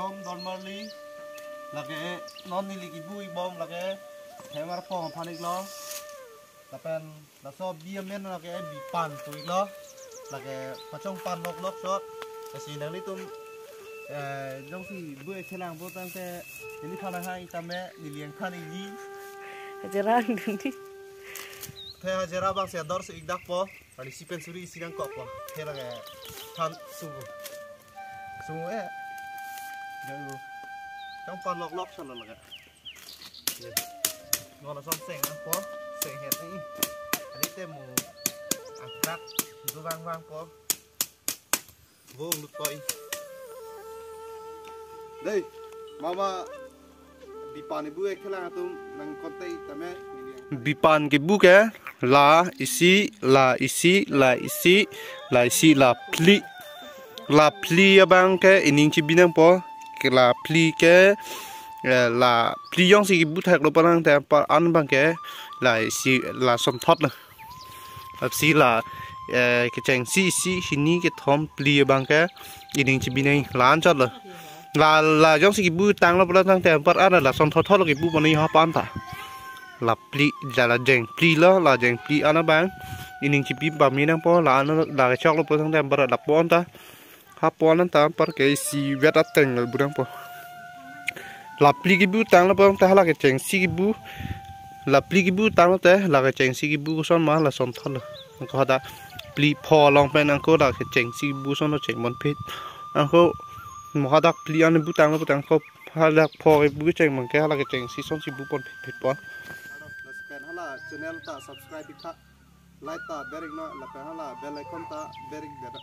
Rostom don marli lagi non nili ibu ibom lagi hemar pong panik lo lapen laso biamen lagi bipan tuik lo lagi pacong pan lok lok shot kasi nang litum jong si bu ekhelang bo tang te ini thana hai tame niliang thani ji Jaran ganti. the jera bang se dor se ikdak po ani sipen suri sinang kok po the lagi than sungu Jangan trong pan lok lok sana lagi. Ngon son seng po, seng het ni. Ani temu angkat, itu bang po. Vô lụt coi. Đây, mama Bipan Kebu ekhelang atum nang kontai tame. Bipan Kebu ke la isi la pli abang ke ining cibinang po. La pli ke la pli yang si ibu thak lo parang te par an bang ke la si la som thot la si la ke cheng si hini ke thom pli bang ke ining chi binai lan chot la yang si ibu tang lo parang te par an la som thot lo ibu bani ha pan ta la pli la jeng pli lo la jeng pli an bang ining chi bi ba mi nang po la an la ke chok lo parang te par la pon ta Hapon nan tam par ke si vet ateng le budang po la pli Kebu tang la pon ta la ke cheng si Kebu la pli Kebu tang la te la ke cheng si Kebu son ma la som thol ko da pli pho long pen ang ko la ke cheng si Kebu son no cheng mon phet ang ko mo da pli an bu tang ko ha la pho ke bu cheng mon ke la ke cheng si son si bu pon phet pon hala channel ta subscribe ta like ta bering no la hala bell icon ta bering da